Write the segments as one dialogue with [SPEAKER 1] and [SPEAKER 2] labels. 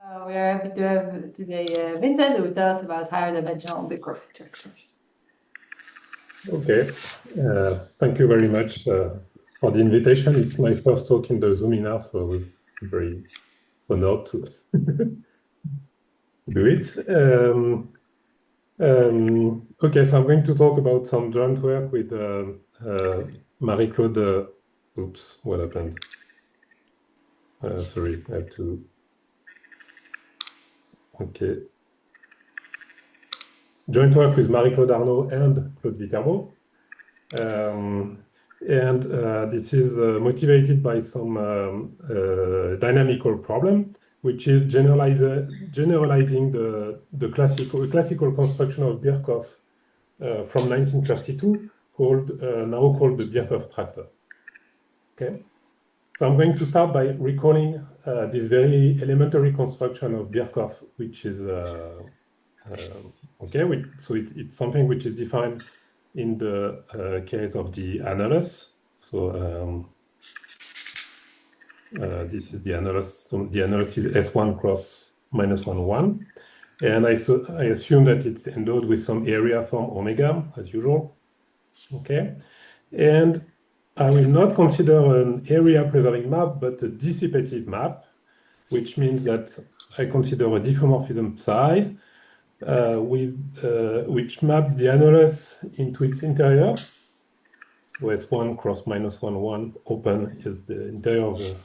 [SPEAKER 1] We are happy to have today Vincent, who will tell us about higher dimensional Birkhoff attractors.
[SPEAKER 2] Okay, thank you very much for the invitation. It's my first talk in the Zoominar, so I was very honored to do it. Okay, so I'm going to talk about some joint work with Marie-Claude. Oops, what happened? Sorry, I have to. Okay. Joint work with Marie-Claude, Arnaud, and Claude Viterbo. This is motivated by some dynamical problem, which is generalizing the classical construction of Birkhoff from 1932, now called the Birkhoff Attractor. Okay, so I'm going to start by recalling this very elementary construction of Birkhoff, which is okay. So it's something which is defined in the case of the annulus. So this is the annulus. So the annulus is S1 cross -1, 1. And I assume that it's endowed with some area form omega, as usual. Okay. And I will not consider an area preserving map, but a dissipative map, which means that I consider a diffeomorphism psi which maps the annulus into its interior. So S1 cross -1, 1 open is the interior of the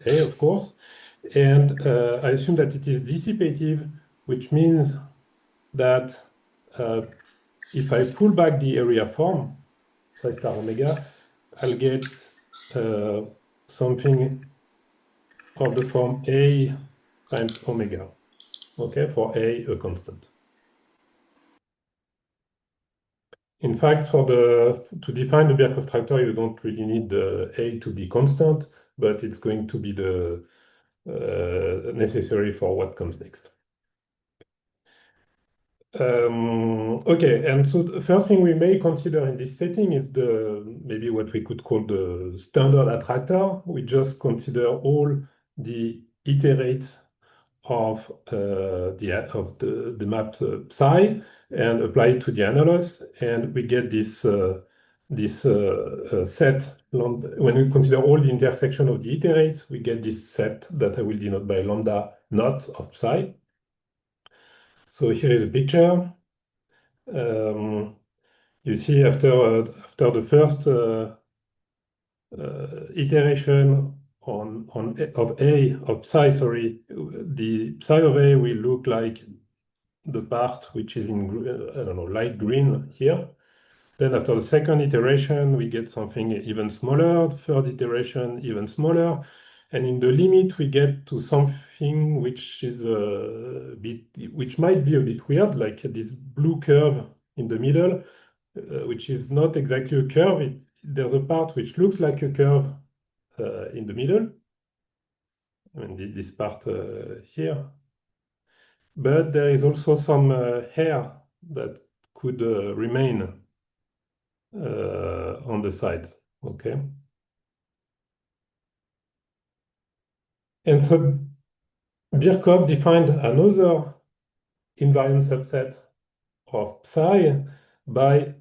[SPEAKER 2] A, of course. And I assume that it is dissipative, which means that if I pull back the area form, psi star omega, I'll get something of the form A times omega, okay, for A constant. In fact, to define the Birkhoff attractor, you don't really need the A to be constant, but it's going to be the necessary for what comes next. Okay, and so the first thing we may consider in this setting is maybe what we could call the standard attractor. We just consider all the iterates of the map psi and apply it to the annulus, and we get this set. When we consider all the intersection of the iterates, we get this set that I will denote by lambda naught of psi. So here is a picture. You see after the first iteration of psi, sorry, the psi of A will look like the part which is in, I don't know, light green here. Then after the second iteration, we get something even smaller, third iteration, even smaller. And in the limit, we get to something which is which might be a bit weird, like this blue curve in the middle, which is not exactly a curve. There's a part which looks like a curve in the middle. I mean, this part here. But there is also some hair that could remain on the sides, okay? And so Birkhoff defined another invariant subset of psi by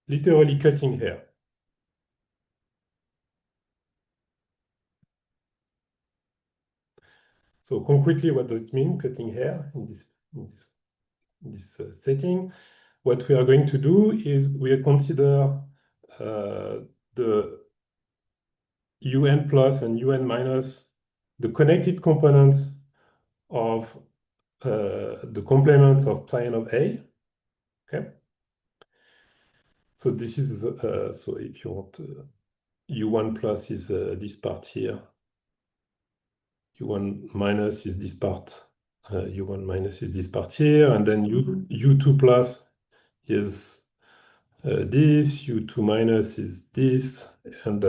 [SPEAKER 2] literally cutting hair. So concretely, what does it mean, cutting hair in this setting? What we are going to do is we consider the UN plus and UN minus, the connected components of the complements of psi n of A. Okay. So this is so if you want U1 plus is this part here. U1 minus is this part. U1 minus is this part here, and then U2 plus is this. U2 minus is this, and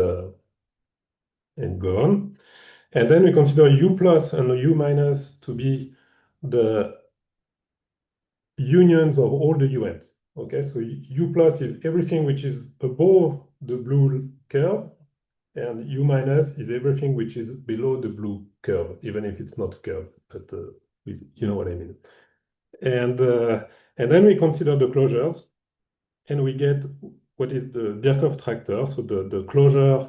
[SPEAKER 2] go on. And then we consider U plus and U minus to be the unions of all the UNs. Okay, so U plus is everything which is above the blue curve, and U minus is everything which is below the blue curve, even if it's not a curve, but you know what I mean. And then we consider the closures, and we get what is the Birkhoff attractor, so the closure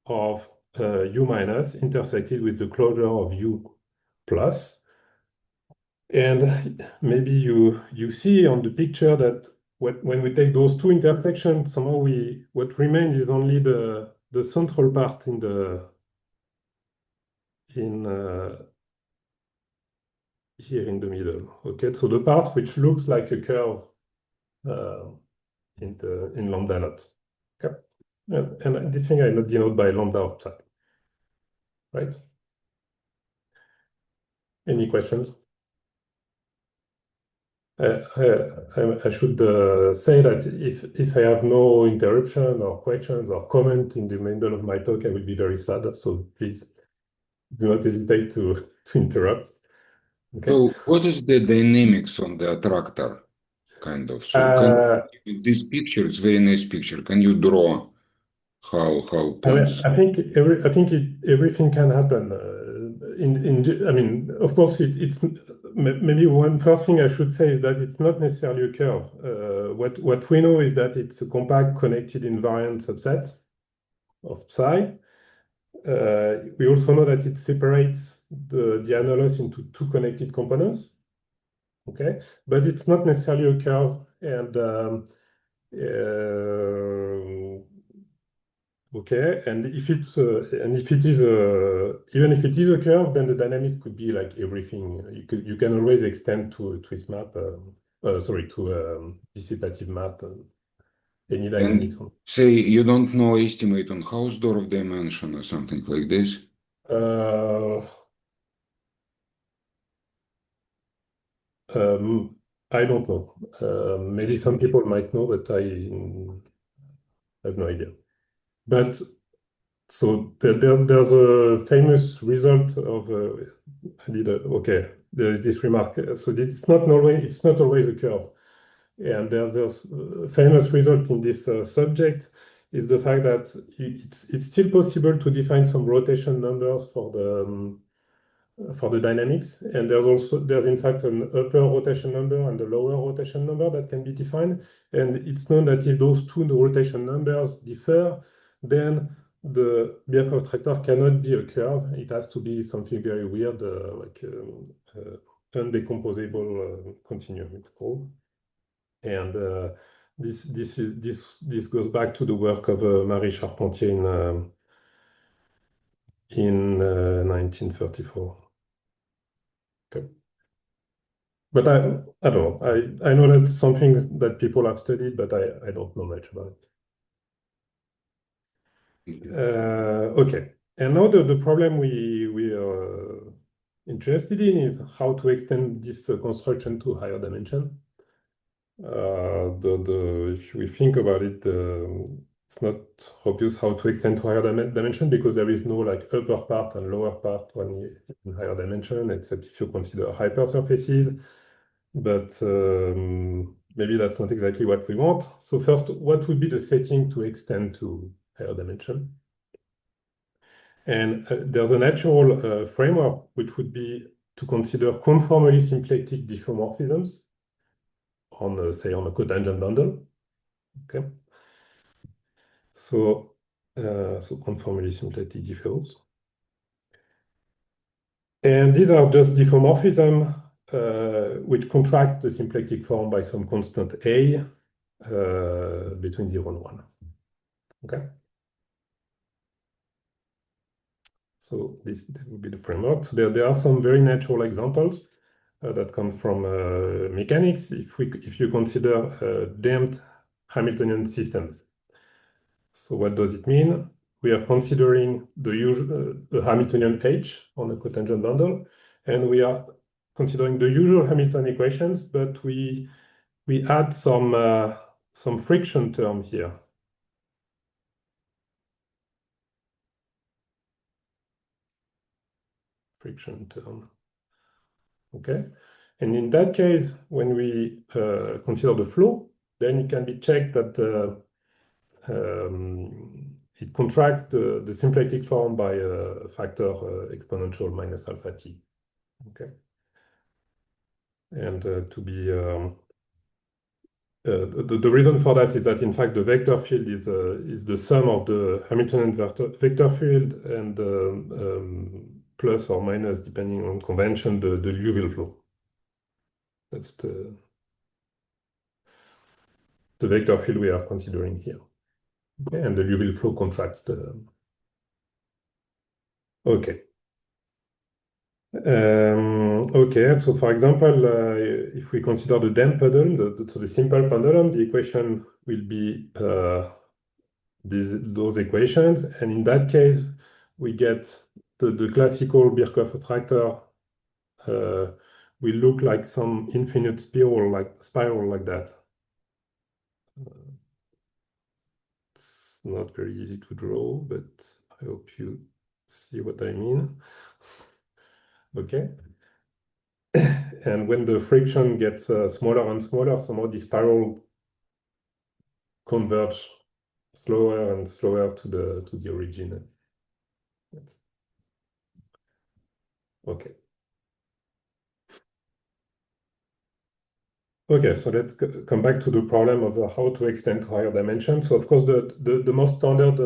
[SPEAKER 2] of U minus intersected with the closure of U plus. And maybe you see on the picture that when we take those two intersections, somehow what remains is only the central part in here in the middle. Okay, so the part which looks like a curve in lambda naught. Okay, and this thing I denote by lambda of psi. Right? Any questions? I should say that if I have no interruption or questions or comment in the middle of my talk, I will be very sad. So please do not hesitate to interrupt. Okay.
[SPEAKER 3] So what is the dynamics on the attractor, kind of? So this picture is very nice picture. Can you draw how points?
[SPEAKER 2] I think everything can happen. I mean, of course, it's maybe one first thing I should say is that it's not necessarily a curve. What we know is that it's a compact connected invariant subset of psi. We also know that it separates the annulus into two connected components. Okay, but it's not necessarily a curve, and okay, and if it is even if it is a curve, then the dynamics could be like everything. You can always extend to a twist map. Sorry, to a dissipative map. Any dynamics.
[SPEAKER 3] And say you don't know estimate on Hausdorff dimension or something like this.
[SPEAKER 2] I don't know. Maybe some people might know, but I have no idea. But so there's a famous result of okay. There's this remark. So it's not always a curve, and there's a famous result in this subject is the fact that it's still possible to define some rotation numbers for the dynamics, and there's in fact an upper rotation number and a lower rotation number that can be defined, and it's known that if those two rotation numbers differ, then the Birkhoff attractor cannot be a curve. It has to be something very weird, like undecomposable continuum, it's called. And this goes back to the work of Marie Charpentier in 1934. Okay. But I don't know. I know that's something that people have studied, but I don't know much about it. Okay. And now the problem we are interested in is how to extend this construction to higher dimension. If we think about it, it's not obvious how to extend to higher dimension because there is no like upper part and lower part when in higher dimension, except if you consider hypersurfaces. But maybe that's not exactly what we want. So first, what would be the setting to extend to higher dimension? And there's a natural framework which would be to consider conformally symplectic diffeomorphisms on, say, on a cotangent bundle. Okay. So conformally symplectic diffeomorphisms. And these are just diffeomorphisms which contract the symplectic form by some constant A between 0 and 1. Okay. So this would be the framework. So there are some very natural examples that come from mechanics. If you consider damped Hamiltonian systems. So what does it mean? We are considering the usual Hamiltonian H on the cotangent bundle, and we are considering the usual Hamilton equations, but we add some friction term here. Friction term. Okay. And in that case, when we consider the flow, then it can be checked that it contracts the symplectic form by a factor exponential minus alpha t. Okay. And to be the reason for that is that in fact the vector field is the sum of the Hamiltonian vector field and plus or minus, depending on convention, the Liouville flow. That's the vector field we are considering here. Okay, and the Liouville flow contracts the. Okay. Okay, so for example, if we consider the damped pendulum, so the simple pendulum, the equation will be those equations, and in that case, we get the classical Birkhoff attractor will look like some infinite spiral like that. It's not very easy to draw, but I hope you see what I mean. Okay. And when the friction gets smaller and smaller, somehow the spiral converge slower and slower to the origin. Okay. Okay, so let's come back to the problem of how to extend to higher dimensions. So of course, the most standard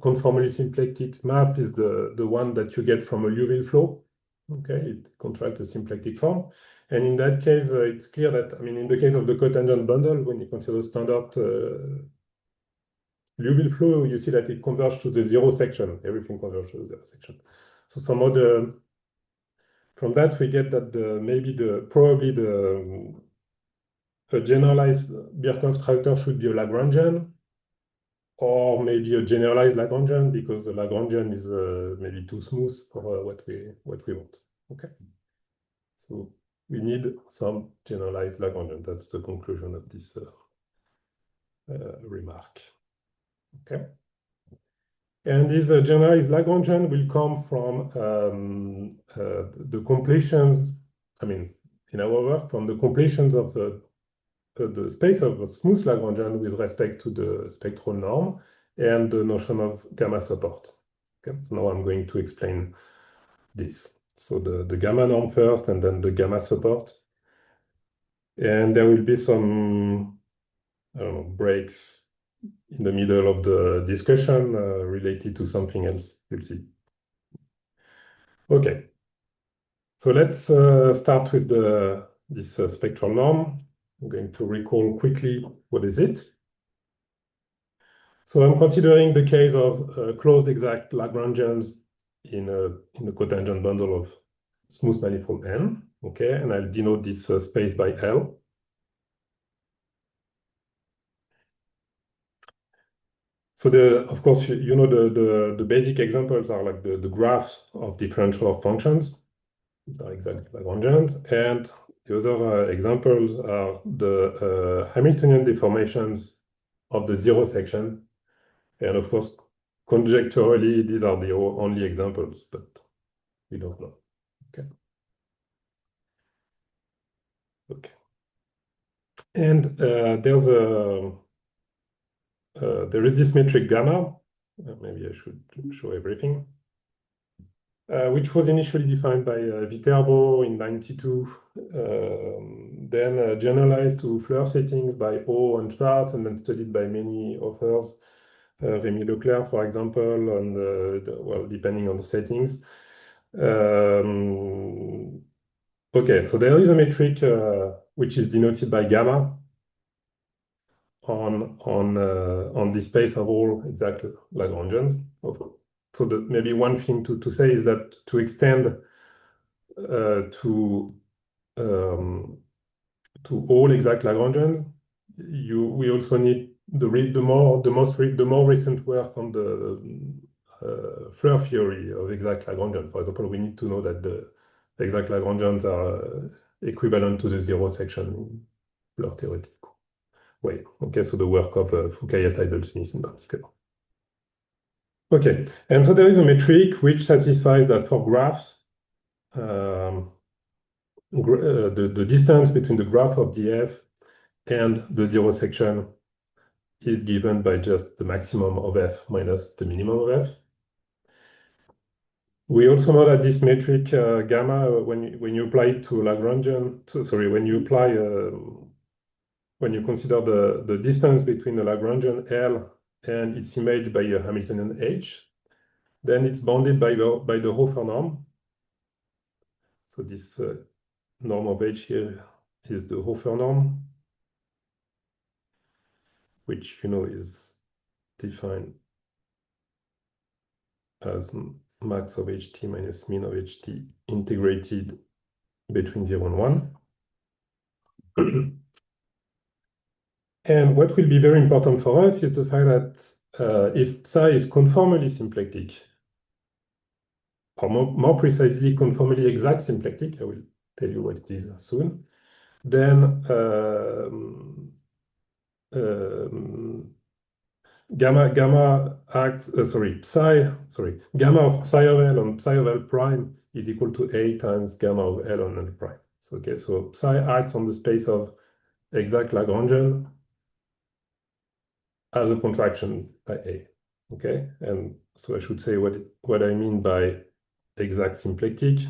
[SPEAKER 2] conformally symplectic map is the one that you get from a Liouville flow. Okay, it contracts a symplectic form. And in that case, it's clear that, I mean, in the case of the cotangent bundle, when you consider standard Liouville flow, you see that it converges to the zero section. Everything converges to the zero section. So somehow from that, we get that probably a generalized Birkhoff attractor should be a Lagrangian, or maybe a generalized Lagrangian, because the Lagrangian is maybe too smooth for what we want. Okay, so we need some generalized Lagrangian. That's the conclusion of this remark. Okay, and this generalized Lagrangian will come from the completions. I mean, in our work, from the completions of the space of a smooth Lagrangian with respect to the spectral norm and the notion of gamma support. Okay, so now I'm going to explain this. So the gamma norm first, and then the gamma support. And there will be some, I don't know, breaks in the middle of the discussion related to something else. You'll see. Okay. So let's start with this spectral norm. I'm going to recall quickly what is it. So I'm considering the case of closed exact Lagrangians in a cotangent bundle of smooth manifold N. Okay, and I'll denote this space by L. So of course, you know the basic examples are like the graphs of differential functions. These are exact Lagrangians, and the other examples are the Hamiltonian deformations of the zero section. And of course, conjecturally, these are the only examples, but we don't know. Okay. Okay. And there is this metric gamma. Maybe I should show everything. Which was initially defined by Viterbo in '92, then generalized to Floer settings by O and Schwartz, and then studied by many authors, Rémy Leclerc, for example, and well, depending on the settings. Okay, so there is a metric which is denoted by gamma on the space of all exact Lagrangians. So maybe one thing to say is that to extend to all exact Lagrangians, we also need the more recent work on the Floer theory of exact Lagrangian. For example, we need to know that the exact Lagrangians are equivalent to the zero section in Floer theoretical way. Okay, so the work of Fukaya-Seidel-Smith in particular. Okay, and so there is a metric which satisfies that for graphs, the distance between the graph of df and the zero section is given by just the maximum of f minus the minimum of f. We also know that this metric gamma, when you apply it to Lagrangian, when you consider the distance between the Lagrangian L and its image by a Hamiltonian H, then it's bounded by the Hofer norm. So this norm of H here is the Hofer norm, which is defined as max of ht minus min of ht integrated between 0 and 1. And what will be very important for us is the fact that if psi is conformally symplectic, or more precisely conformally exact symplectic, I will tell you what it is soon, then gamma of psi of L on psi of L prime is equal to A times gamma of L on L prime. So psi acts on the space of exact Lagrangian as a contraction by A. Okay, and so I should say what I mean by exact symplectic.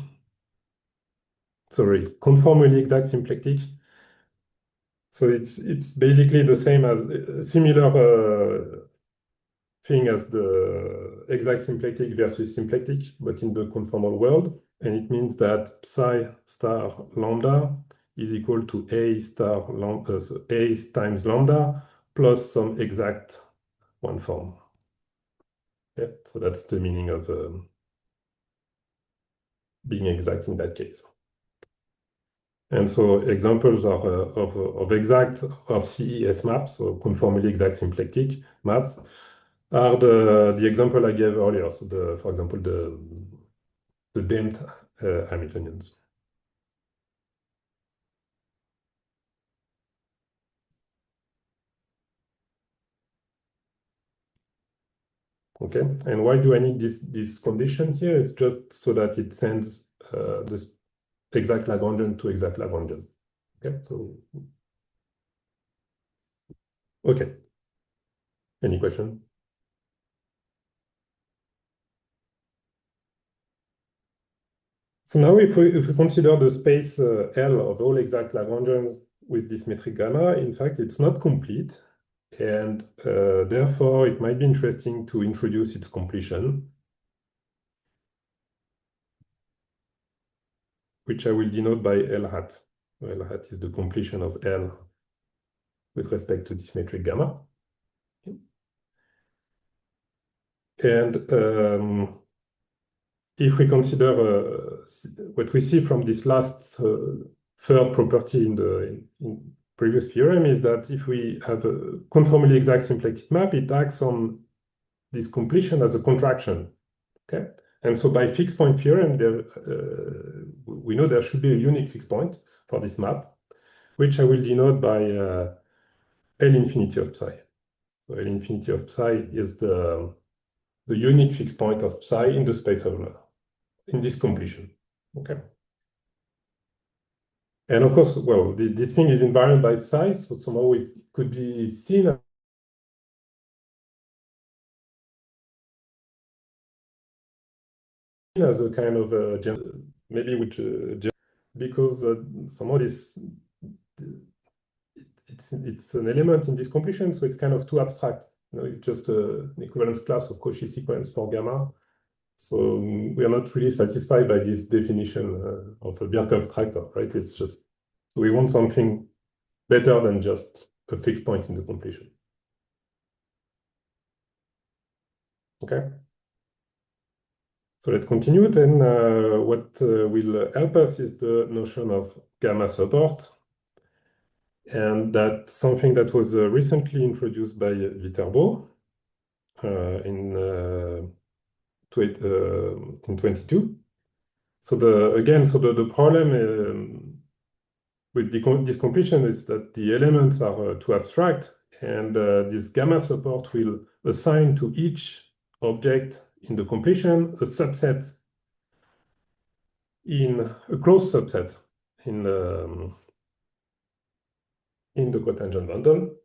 [SPEAKER 2] Sorry, conformally exact symplectic. So it's basically the same as a similar thing as the exact symplectic versus symplectic, but in the conformal world. And it means that psi star lambda is equal to A star lambda, so A times lambda plus some exact one form. Yeah, so that's the meaning of being exact in that case. And so examples are of exact of CES maps, so conformally exact symplectic maps, are the example I gave earlier. So for example, the damped Hamiltonians. Okay, and why do I need this condition here? It's just so that it sends this exact Lagrangian to exact Lagrangian. Okay, so okay. Any question? So now if we consider the space L of all exact Lagrangians with this metric gamma, in fact, it's not complete. And therefore, it might be interesting to introduce its completion, which I will denote by L hat. L hat is the completion of L with respect to this metric gamma. And if we consider what we see from this last third property in previous theorem is that if we have a conformally exact symplectic map, it acts on this completion as a contraction. Okay, and so by fixed point theorem, we know there should be a unique fixed point for this map, which I will denote by L infinity of psi. So L infinity of psi is the unique fixed point of psi in the space of in this completion. Okay. And of course, well, this thing is invariant by psi, so somehow it could be seen as a kind of maybe which because somehow it's an element in this completion, so it's kind of too abstract. It's just an equivalence class of Cauchy sequence for gamma. So we are not really satisfied by this definition of a Birkhoff attractor, right? It's just, so we want something better than just a fixed point in the completion. Okay. So let's continue. Then what will help us is the notion of gamma support. And that's something that was recently introduced by Viterbo in 22. So the problem with this completion is that the elements are too abstract, and this gamma support will assign to each object in the completion a subset in a closed subset in the cotangent bundle.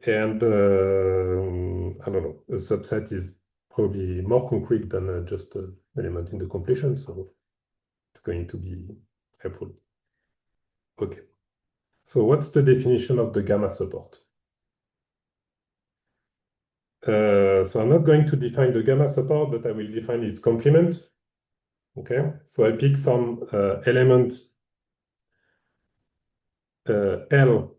[SPEAKER 2] And I don't know, a subset is probably more concrete than just an element in the completion, so it's going to be helpful. Okay. So what's the definition of the gamma support? So I'm not going to define the gamma support, but I will define its complement. Okay, so I pick some element L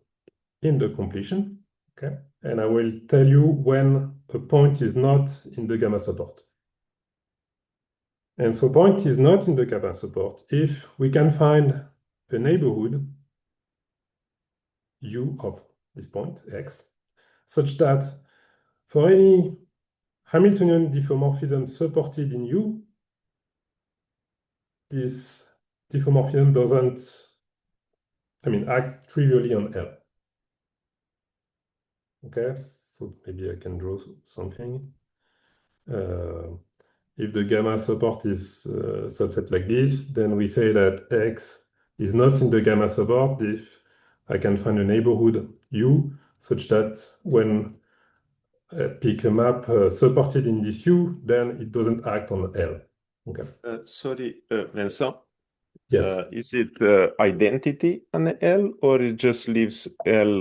[SPEAKER 2] in the completion. Okay, and I will tell you when a point is not in the gamma support. And so point is not in the gamma support if we can find a neighborhood U of this point, X, such that for any Hamiltonian diffeomorphism supported in U, this diffeomorphism doesn't, act trivially on L. Okay, so maybe I can draw something. If the gamma support is subset like this, then we say that X is not in the gamma support if I can find a neighborhood U such that when I pick a map supported in this U, then it doesn't act on L. Okay.
[SPEAKER 4] Sorry, Vincent.
[SPEAKER 2] Yes.
[SPEAKER 4] Is it identity on L, or it just leaves L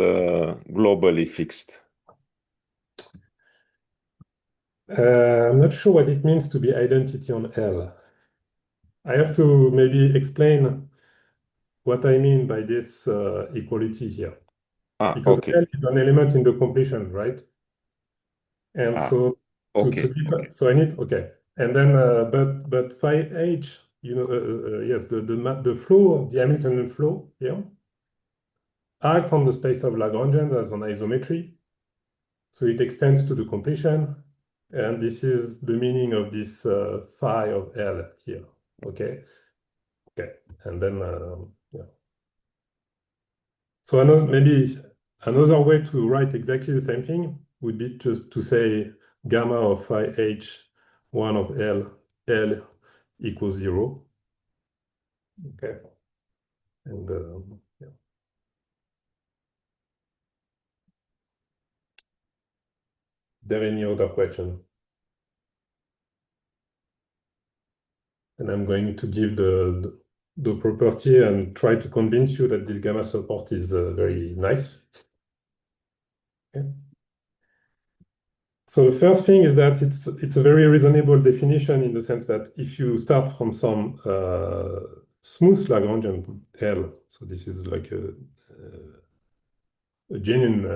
[SPEAKER 4] globally fixed?
[SPEAKER 2] I'm not sure what it means to be identity on L. I have to maybe explain what I mean by this equality here. Because
[SPEAKER 4] Okay.
[SPEAKER 2] L is an element in the completion, right? And so
[SPEAKER 4] okay.
[SPEAKER 2] So I need and then but phi h, yes, the flow, the Hamiltonian flow here acts on the space of Lagrangian as an isometry, so it extends to the completion, and this is the meaning of this phi of L here. Okay, and then yeah. So maybe another way to write exactly the same thing would be just to say gamma of phi h1 of L equals 0. Okay. And yeah. There any other question? And I'm going to give the property and try to convince you that this gamma support is very nice. Okay. So the first thing is that it's a very reasonable definition in the sense that if you start from some smooth Lagrangian L, so this is like a genuine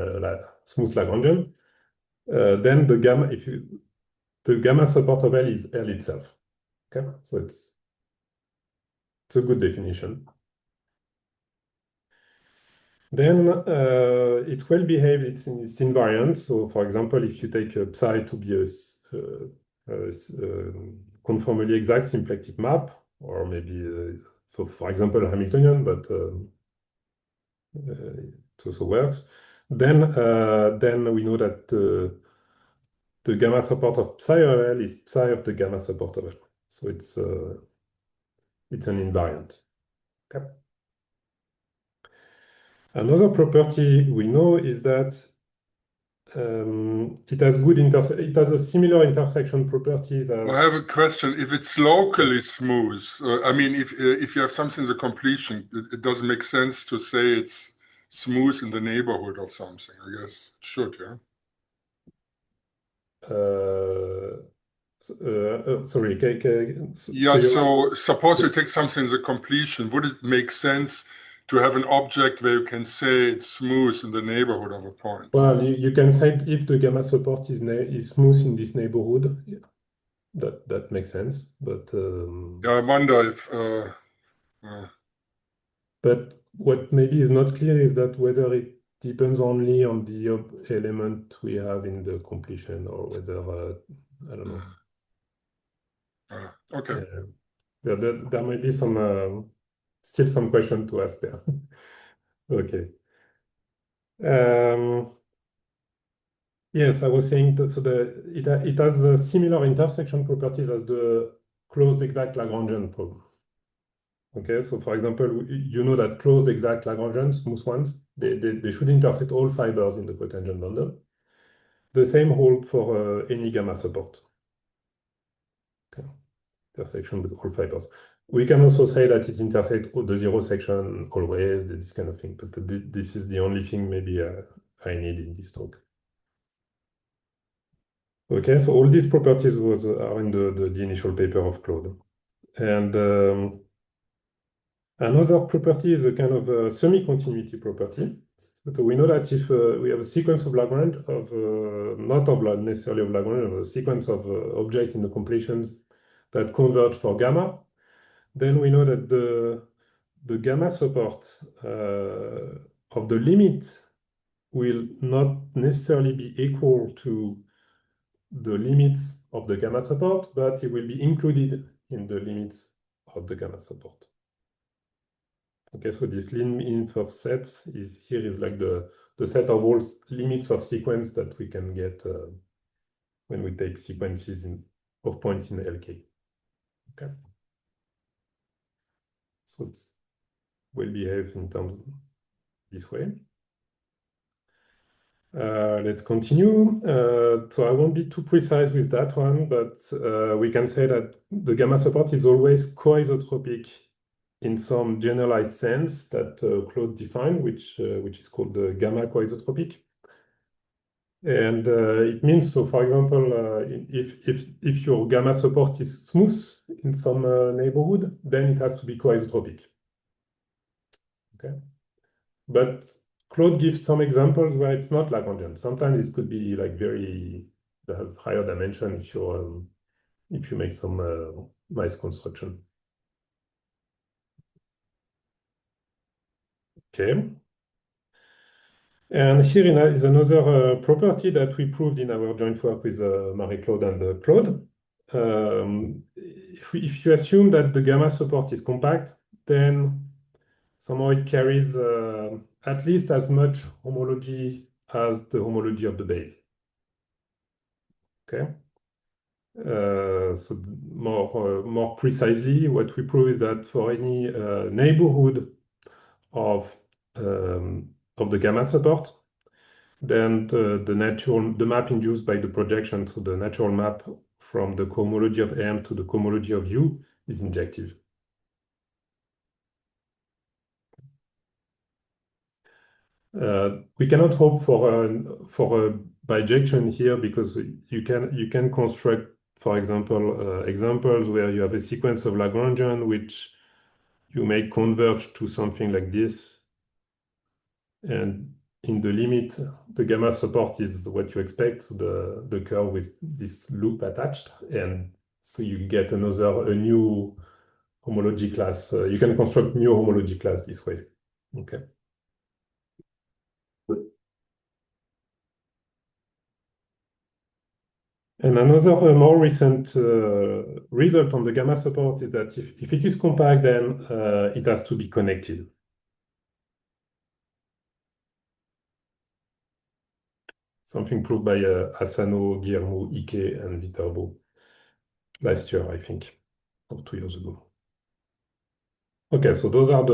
[SPEAKER 2] smooth Lagrangian, then the gamma support of L is L itself. Okay, so it's a good definition. Then it will behave its invariant. So, for example, if you take a psi to be a conformally exact symplectic map, or maybe, for example, Hamiltonian, but it also works. Then we know that the gamma support of psi of L is psi of the gamma support of L. So it's an invariant. Okay. Another property we know is that it has a similar intersection properties as.
[SPEAKER 5] I have a question. If it's locally smooth, if you have something in the completion, it doesn't make sense to say it's smooth in the neighborhood of something. I guess it should, yeah.
[SPEAKER 2] Sorry.
[SPEAKER 5] So suppose you take something in the completion. Would it make sense to have an object where you can say it's smooth in the neighborhood of a point?
[SPEAKER 2] Well, you can say if the gamma support is smooth in this neighborhood, that makes sense. But
[SPEAKER 5] I wonder if.
[SPEAKER 2] But what maybe is not clear is that whether it depends only on the element we have in the completion, or whether I don't know.
[SPEAKER 5] Okay.
[SPEAKER 2] There might be still some question to ask there. Okay. Yes, I was saying that, so it has similar intersection properties as the closed exact Lagrangian problem. Okay, so for example, you know that closed exact Lagrangian, smooth ones, they should intersect all fibers in the cotangent bundle. The same holds for any gamma support. Okay. Intersection with all fibers. We can also say that it intersects the zero section always, this kind of thing, but this is the only thing maybe I need in this talk. Okay, so all these properties are in the initial paper of Claude. And another property is a kind of a semi-continuity property. So we know that if we have a sequence of Lagrange of, not of necessarily of Lagrange, a sequence of objects in the completions that converge for gamma, then we know that the gamma support of the limit will not necessarily be equal to the limits of the gamma support, but it will be included in the limits of the gamma support. Okay, so this limit of sets is like the set of all limits of sequence that we can get when we take sequences of points in LK. Okay. So it will behave in terms of this way. Let's continue. So I won't be too precise with that one, but we can say that the gamma support is always coisotropic in some generalized sense that Claude defined, which is called the gamma coisotropic. And it means, so for example, if your gamma support is smooth in some neighborhood, then it has to be coisotropic. Okay, but Claude gives some examples where it's not Lagrangian. Sometimes it could be like very have higher dimension if you make some nice construction. Okay. And here is another property that we proved in our joint work with Marie-Claude and Claude. If you assume that the gamma support is compact, then somehow it carries at least as much homology as the homology of the base. Okay. So more precisely, what we prove is that for any neighborhood of the gamma support, then the map induced by the projection, so the natural map from the cohomology of M to the cohomology of U is injective. We cannot hope for a bijection here because you can construct, for example, examples where you have a sequence of Lagrangian which you may converge to something like this, and in the limit, the gamma support is what you expect, so the curve with this loop attached, and so you get a new homology class. You can construct new homology class this way. Okay. And another more recent result on the gamma support is that if it is compact, then it has to be connected. Something proved by Asano, Guillermo, Ike, and Viterbo last year, I think, or 2 years ago. Okay, so those are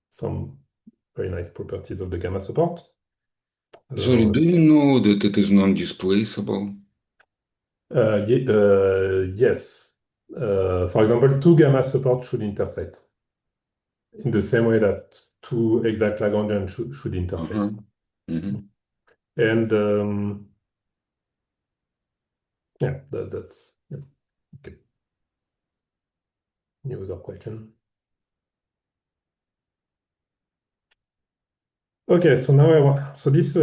[SPEAKER 2] some very nice properties of the gamma support.
[SPEAKER 3] Sorry, do you know that it is non-displaceable?
[SPEAKER 2] Yes. For example, two gamma support should intersect in the same way that two exact Lagrangian should intersect.
[SPEAKER 3] Mhm.
[SPEAKER 2] And yeah, that's yeah. Okay. Any other question? Okay, so now this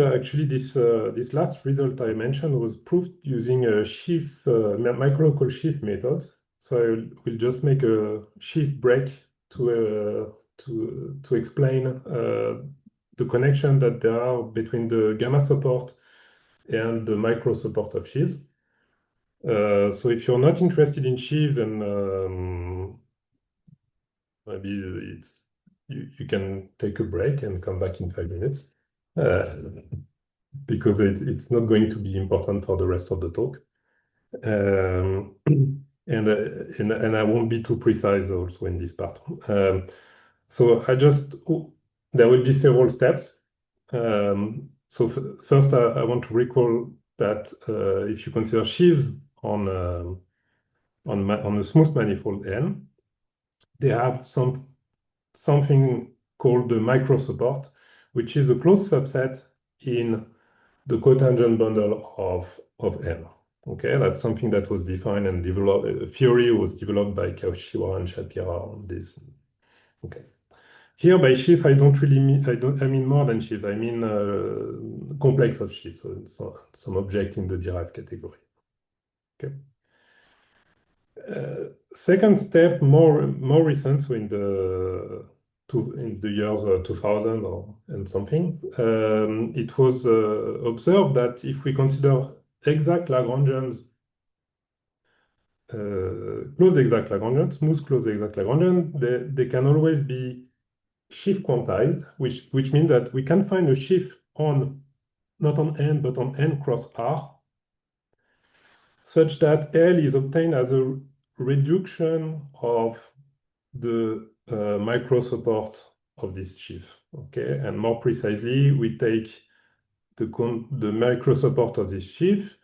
[SPEAKER 2] last result I mentioned was proved using a sheaf microlocal sheaf method. So I will just make a sheaf break to explain the connection that there are between the gamma support and the micro support of sheaves. So if you're not interested in sheaves, then maybe you can take a break and come back in 5 minutes, because it's not going to be important for the rest of the talk. And I won't be too precise also in this part. So there will be several steps. So first, I want to recall that if you consider sheaves on a smooth manifold N, they have something called the microsupport, which is a closed subset in the cotangent bundle of N. Okay, that's something that was defined and developed. Theory was developed by Kashiwara and Shapira on this. Okay. Here by sheaf, I mean more than sheaves. I mean complex of sheaves, so some object in the derived category. Okay. Second step, more recent, so in the years 2000 and something, it was observed that if we consider exact Lagrangians, closed exact Lagrangian, smooth closed exact Lagrangian, they can always be sheaf quantized, which means that we can find a sheaf not on N, but on N cross R, such that L is obtained as a reduction of the microsupport of this sheaf. Okay, and more precisely, we take the microsupport of this sheaf,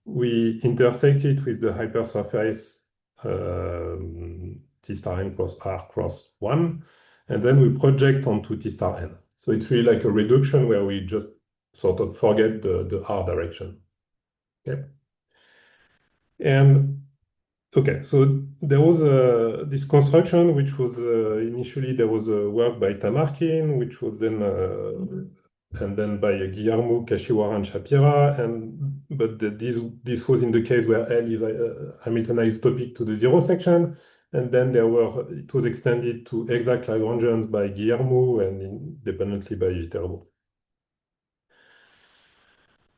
[SPEAKER 2] we intersect it with the hypersurface T star N cross R cross 1, and then we project onto T star N. So it's really like a reduction where we just sort of forget the R direction. Okay. And okay, so there was this construction, which was initially there was a work by Tamarkin, which was then and then by Guillermo, Kashiwara, and Shapira, but this was in the case where L is Hamilton isotopic to the zero section, and then it was extended to exact Lagrangians by Guillermo and independently by Viterbo.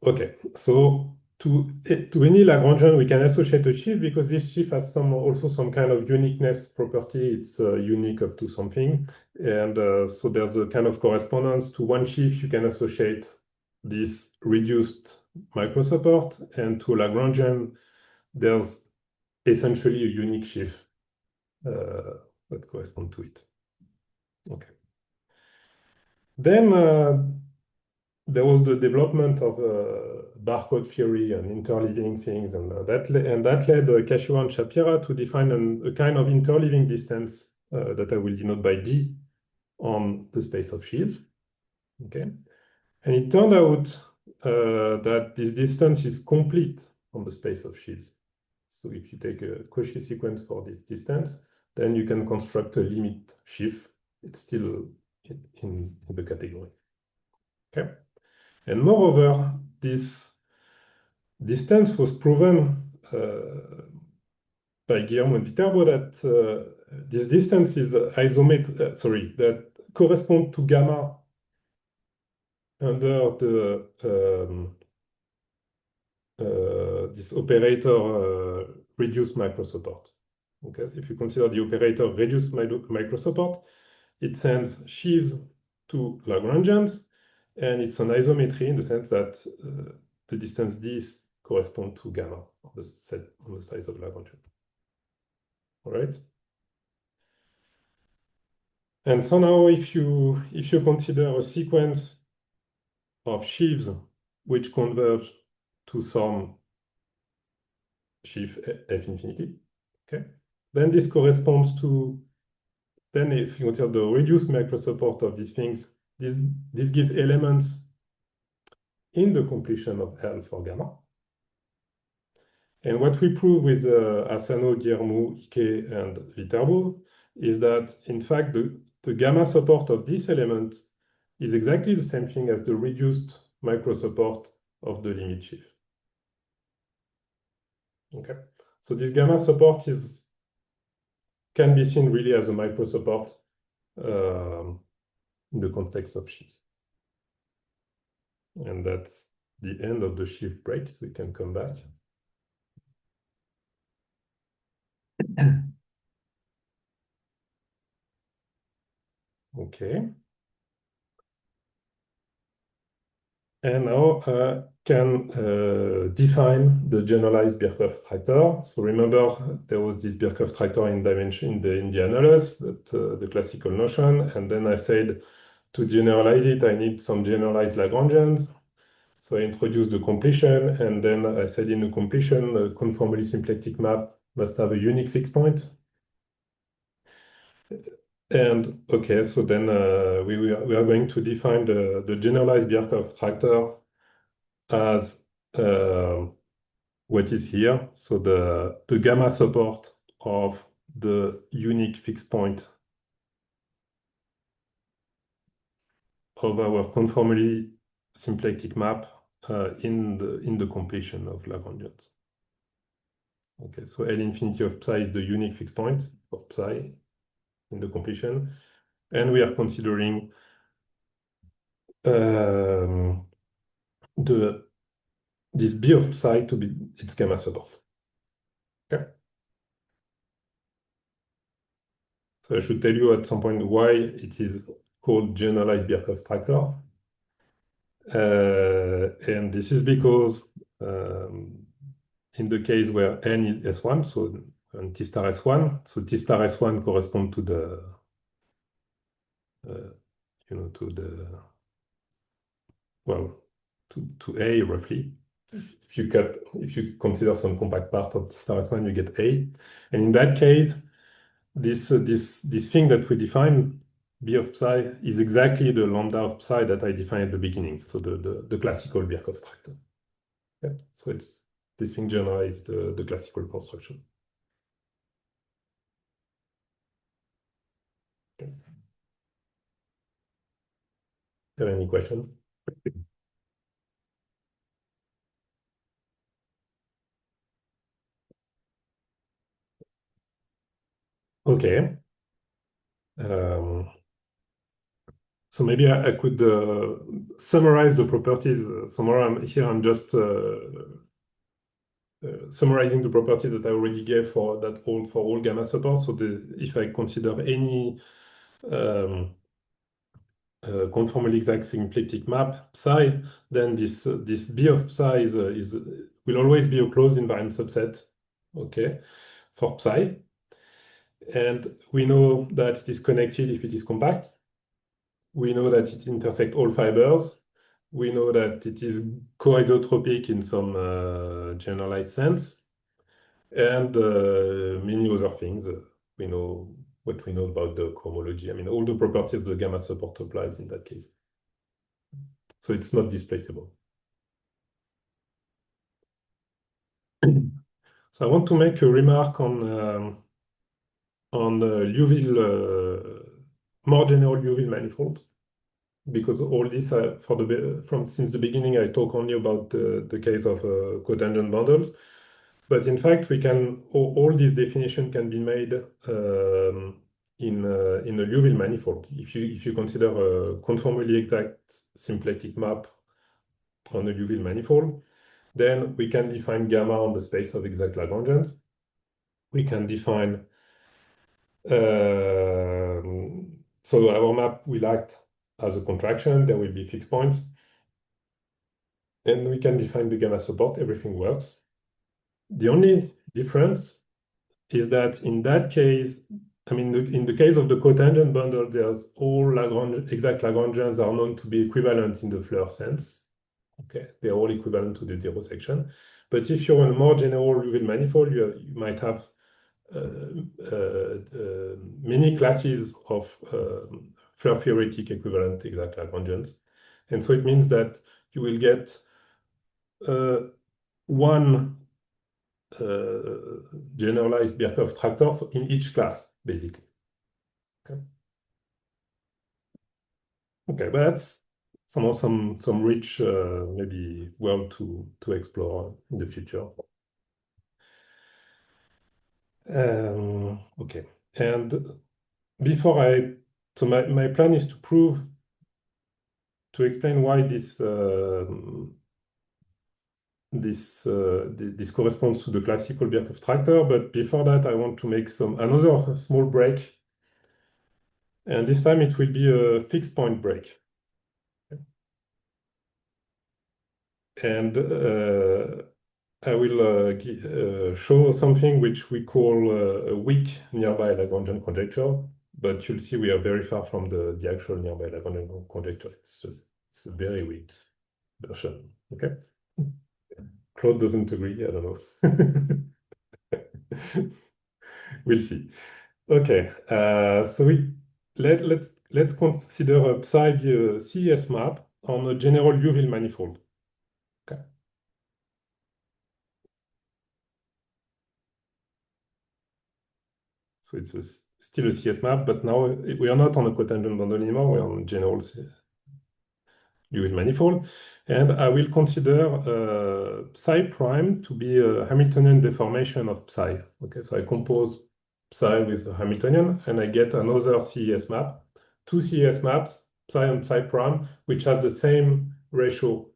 [SPEAKER 2] Okay, so to any Lagrangian, we can associate a sheaf because this sheaf has also some kind of uniqueness property. It's unique up to something. And so there's a kind of correspondence to one sheaf. You can associate this reduced microsupport, and to Lagrangian, there's essentially a unique sheaf that corresponds to it. Okay. Then there was the development of barcode theory and interleaving things, and that led Kashiwara and Shapira to define a kind of interleaving distance that I will denote by D on the space of sheaves. Okay, and it turned out that this distance is complete on the space of sheaves. So if you take a Cauchy sequence for this distance, then you can construct a limit sheaf. It's still in the category. Okay. And moreover, this distance was proven by Guillermo and Viterbo that this distance is isometric, that corresponds to gamma under this operator reduced microsupport. Okay, if you consider the operator reduced microsupport, it sends sheaves to Lagrangians, and it's an isometry in the sense that the distance d corresponds to gamma on the size of Lagrangian. All right. And so now, if you consider a sequence of sheaves which converge to some sheaf f infinity, okay, then this corresponds to. Then, if you consider the reduced microsupport of these things, this gives elements in the completion of L for gamma. And what we prove with Asano, Guillermo, Ike, and Viterbo is that, in fact, the gamma support of this element is exactly the same thing as the reduced microsupport of the limit sheaf. Okay, so this gamma support can be seen really as a microsupport in the context of sheaves. And that's the end of the sheaf break, so we can come back. Okay. And now can define the generalized Birkhoff attractor. So remember, there was this Birkhoff attractor in dimension in the annulus, that the classical notion. And then I said, to generalize it, I need some generalized Lagrangians. So I introduced the completion, and then I said in the completion, a conformally symplectic map must have a unique fixed point. And okay, so then we are going to define the generalized Birkhoff attractor as what is here. So the gamma support of the unique fixed point of our conformally symplectic map in the completion of Lagrangians. Okay, so L infinity of psi is the unique fixed point of psi in the completion. And we are considering this B of psi to be its gamma support. Okay. So I should tell you at some point why it is called generalized Birkhoff attractor. And this is because in the case where n is S1, so and T star S1, so T star S1 corresponds to the to A roughly. If you consider some compact part of T star S1, you get A. And in that case, this thing that we define, B of psi, is exactly the lambda of psi that I defined at the beginning. So the classical Birkhoff attractor. Okay? So it's this thing generalized the classical construction. Okay. Do you have any questions? Okay. So maybe I could summarize the properties. I'm just summarizing the properties that I already gave for all gamma support. So if I consider any conformally exact symplectic map psi, then this B of psi will always be a closed invariant subset, okay, for psi. And we know that it is connected if it is compact. We know that it intersects all fibers. We know that it is coisotropic in some generalized sense, and many other things. We know what we know about the cohomology. I mean, all the properties of the gamma support applies in that case. So it's not displaceable. So I want to make a remark on Liouville, more general Liouville manifold, because all this since the beginning I talk only about the case of cotangent bundles, but in fact we can all this definition can be made in a Liouville manifold. If you consider a conformally exact symplectic map on a Liouville manifold, then we can define gamma on the space of exact Lagrangians. We can define so our map will act as a contraction. There will be fixed points, and we can define the gamma support. Everything works. The only difference is that in that case, I mean, in the case of the cotangent bundle, there's all exact Lagrangians are known to be equivalent in the Floer sense. Okay, they're all equivalent to the zero section. But if you're on a more general Liouville manifold, you might have many classes of Floer theoretic equivalent exact Lagrangians. And so it means that you will get one generalized Birkhoff attractor in each class, basically. Okay, but that's some rich maybe world to explore in the future. Okay, and before so my plan is to explain why this corresponds to the classical Birkhoff attractor, but before that I want to make another small break, and this time it will be a fixed point break. And I will show something which we call a weak nearby Lagrangian conjecture, but you'll see we are very far from the actual nearby Lagrangian conjecture. It's a very weak version. Okay. Claude doesn't agree. I don't know. We'll see. Okay. So let's consider a psi CES map on a general Liouville manifold. Okay. So it's still a CS map, but now we are not on a cotangent bundle anymore. We're on general Liouville manifold. And I will consider psi prime to be a Hamiltonian deformation of psi. Okay, so I compose psi with a Hamiltonian, and I get another CES map, two CES maps, psi and psi prime, which have the same ratio,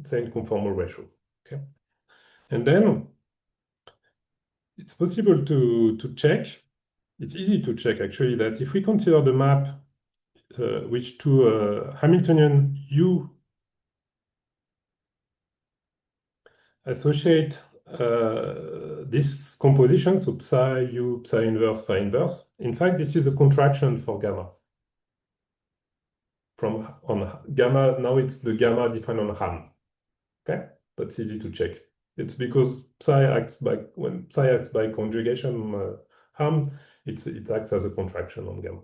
[SPEAKER 2] same conformal ratio. Okay, and then it's possible to check. It's easy to check actually that if we consider the map which to Hamiltonian U associate this composition, so psi U, psi inverse, phi inverse. In fact, this is a contraction for gamma. From on gamma, now it's the gamma defined on Ham. Okay, that's easy to check. It's because when psi acts by conjugation Ham, it acts as a contraction on gamma.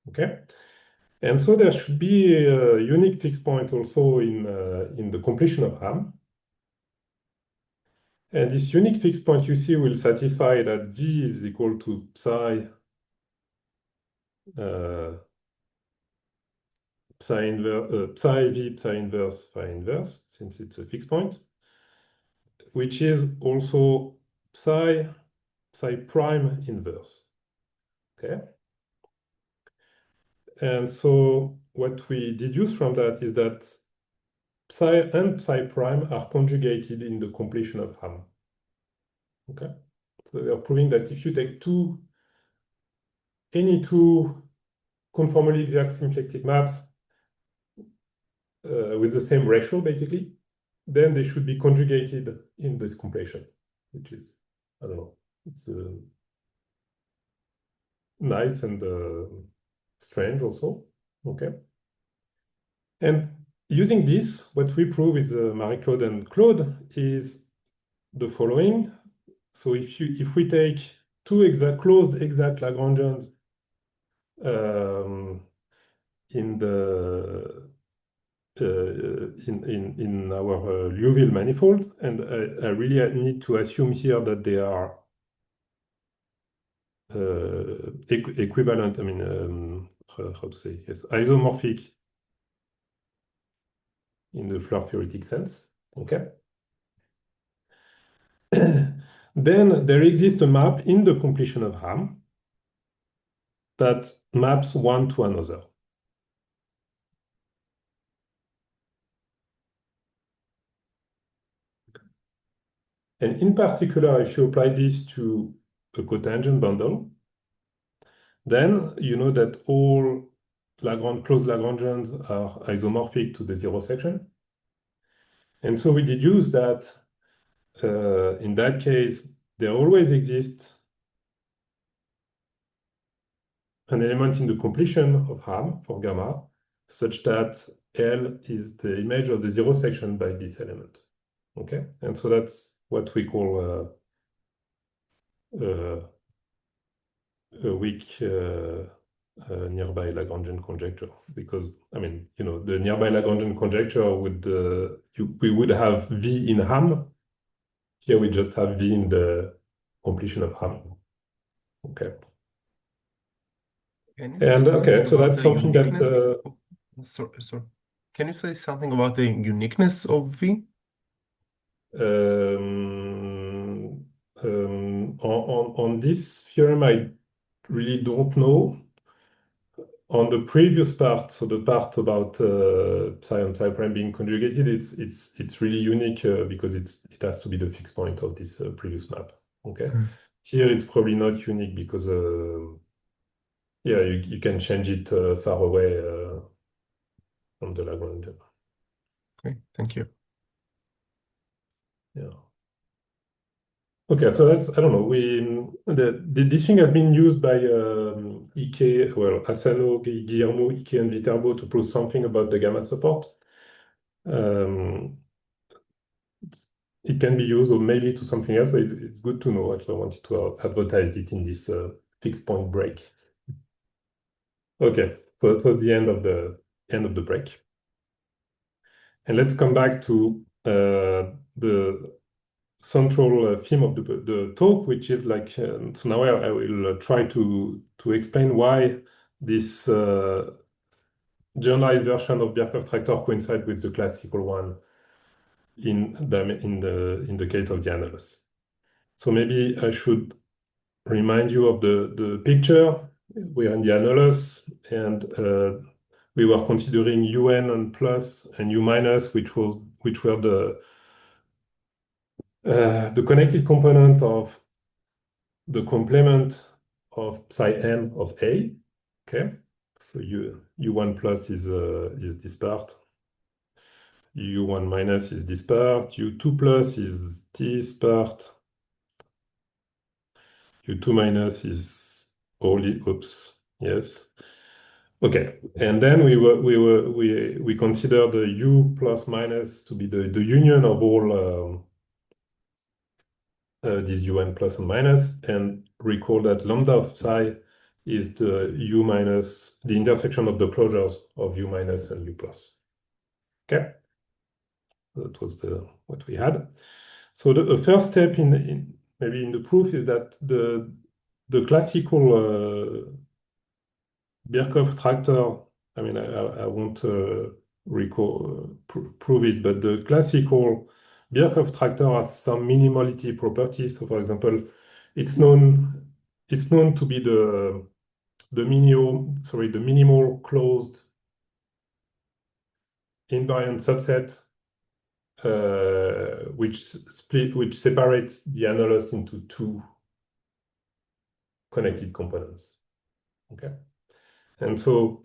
[SPEAKER 2] Okay. And so there should be a unique fixed point also in the completion of Ham. And this unique fixed point you see will satisfy that V is equal to psi V, psi inverse, phi inverse, since it's a fixed point, which is also psi prime inverse. Okay. And so what we deduce from that is that psi and psi prime are conjugated in the completion of Ham. Okay, so we are proving that if you take any two conformally exact symplectic maps with the same ratio, basically, then they should be conjugated in this completion, which is, I don't know, it's nice and strange also. Okay, and using this, what we prove with Marie-Claude and Claude is the following. So if we take two closed exact Lagrangians in our Liouville manifold, and I really need to assume here that they are equivalent. I mean, how to say, yes, isomorphic in the Floer theoretic sense. Okay. Then there exists a map in the completion of Ham that maps one to another. And in particular, if you apply this to a cotangent bundle, then you know that all closed Lagrangians are isomorphic to the zero section. And so we deduce that in that case, there always exists an element in the completion of Ham for gamma, such that L is the image of the zero section by this element. Okay, and so that's what we call a weak nearby Lagrangian conjecture, because I mean, you know, the nearby Lagrangian conjecture would we would have V in Ham. Here we just have V in the completion of Ham. Okay. And okay, so that's something that.
[SPEAKER 6] Sorry. Can you say something about the uniqueness of V?
[SPEAKER 2] On this theorem, I really don't know. On the previous part, so the part about psi and psi prime being conjugated, it's really unique because it has to be the fixed point of this previous map. Okay, here it's probably not unique because yeah, you can change it far away from the Lagrangian.
[SPEAKER 6] Okay, thank you.
[SPEAKER 2] Yeah. Okay, so that's, I don't know, this thing has been used by Ike, well, Asano, Guillermo, Ike, and Viterbo to prove something about the gamma support. It can be used, or maybe to something else, but it's good to know. Actually, I wanted to advertise it in this fixed point break. Okay, so that was the end of the break. And let's come back to the central theme of the talk, which is like, so now I will try to explain why this generalized version of Birkhoff Attractor coincides with the classical one in the case of the annulus. So maybe I should remind you of the picture. We are in the annulus, and we were considering UN and plus and U minus, which were the connected component of the complement of psi n of A. Okay, so U1 plus is this part. U1 minus is this part. U2 plus is this part. U2 minus is only, oops, yes. Okay, and then we consider the U plus minus to be the union of all these UN plus and minus, and recall that lambda of psi is the U minus, the intersection of the closures of U minus and U plus. Okay, that was what we had. So the first step maybe in the proof is that the classical Birkhoff attractor, I mean, I won't prove it, but the classical Birkhoff attractor has some minimality properties. So, for example, it's known to be the minimal closed invariant subset, which separates the annulus into two connected components. Okay. And so,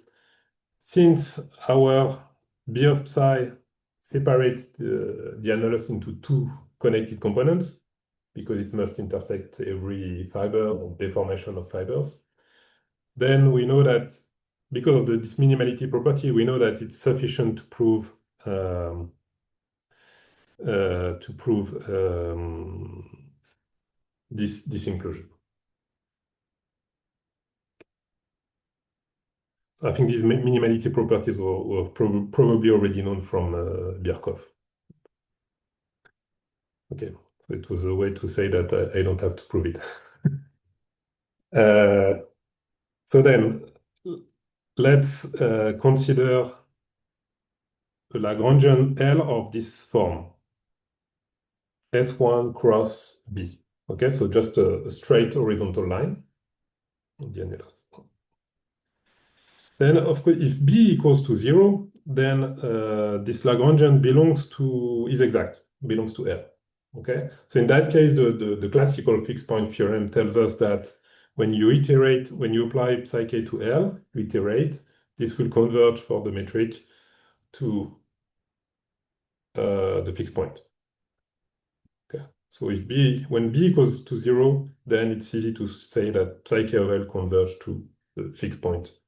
[SPEAKER 2] since our B of psi separates the annulus into two connected components, because it must intersect every fiber or deformation of fibers, then we know that because of this minimality property, we know that it's sufficient to prove this inclusion. I think these minimality properties were probably already known from Birkhoff. Okay, so it was a way to say that I don't have to prove it. So then, let's consider the Lagrangian L of this form, S1 cross B. Okay, so just a straight horizontal line in the annulus. Then, of course, if B equals to 0, then this Lagrangian belongs to L. Okay, so in that case, the classical fixed point theorem tells us that when you apply psi k to L, you iterate, this will converge for the metric to the fixed point. Okay, so when B equals to 0, then it's easy to say that psi k of L converges to the fixed point.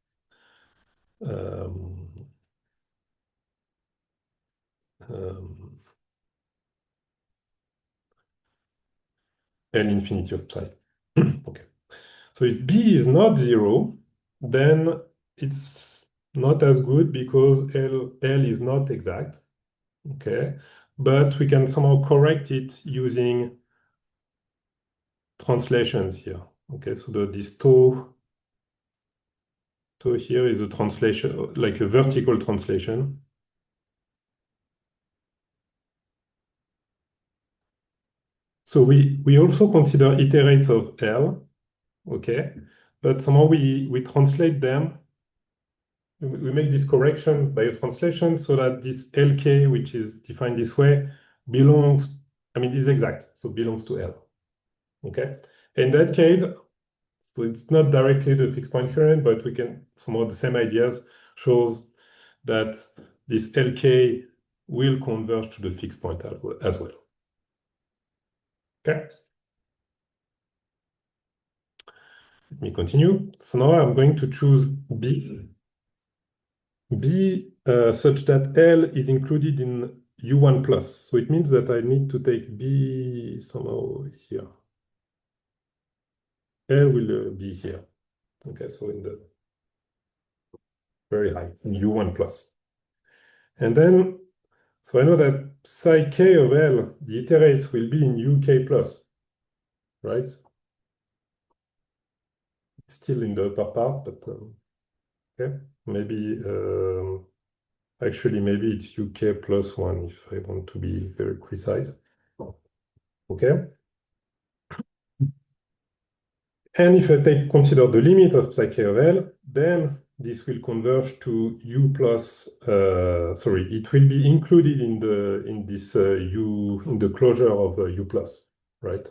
[SPEAKER 2] L infinity of psi. Okay. So if B is not 0, then it's not as good because L is not exact. Okay. But we can somehow correct it using translations here. Okay. So this tau here is a translation, like a vertical translation. So we also consider iterates of L, okay, but somehow we translate them. We make this correction by a translation so that this LK, which is defined this way, is exact, so belongs to L. Okay, in that case, so it's not directly the fixed point theorem, but we can somehow the same ideas shows that this LK will converge to the fixed point as well. Okay. Let me continue. So now I'm going to choose B. B such that L is included in U1 plus. So it means that I need to take B somehow here. L will be here. Okay, so in the very high, in U1 plus. And then, so I know that psi k of L, the iterates will be in UK plus, right? It's still in the upper part, but okay, maybe actually maybe it's UK plus 1 if I want to be very precise. Okay. And if I consider the limit of psi k of L, then this will converge to U plus, sorry, it will be included in this U, in the closure of U plus, right?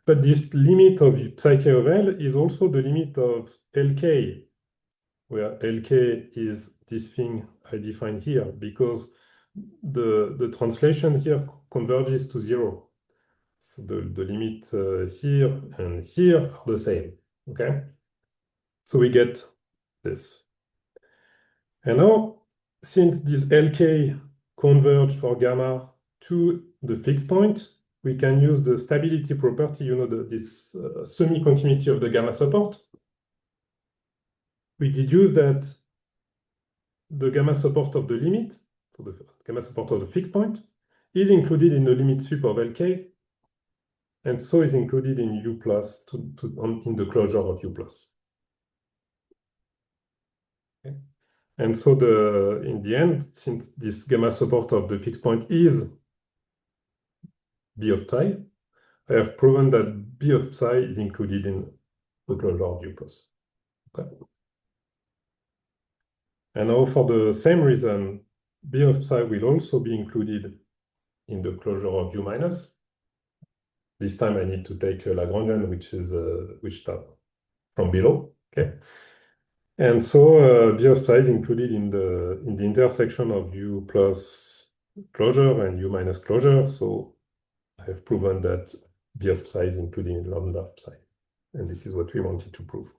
[SPEAKER 2] But this limit of psi k of L is also the limit of LK, where LK is this thing I define here, because the translation here converges to 0. So the limit here and here are the same, okay? So we get this. And now, since this LK converge for gamma to the fixed point, we can use the stability property, you know, this semi-continuity of the gamma support. We deduce that the gamma support of the limit, so the gamma support of the fixed point, is included in the limit sup of LK, and so is included in U plus in the closure of U plus. Okay. And so in the end, since this gamma support of the fixed point is B of psi, I have proven that B of psi is included in the closure of U plus. Okay. And now for the same reason, B of psi will also be included in the closure of U minus. This time I need to take a Lagrangian, which start from below. Okay. And so B of psi is included in the intersection of U plus closure and U minus closure. So I have proven that B of psi is included in lambda of psi. And this is what we wanted to prove.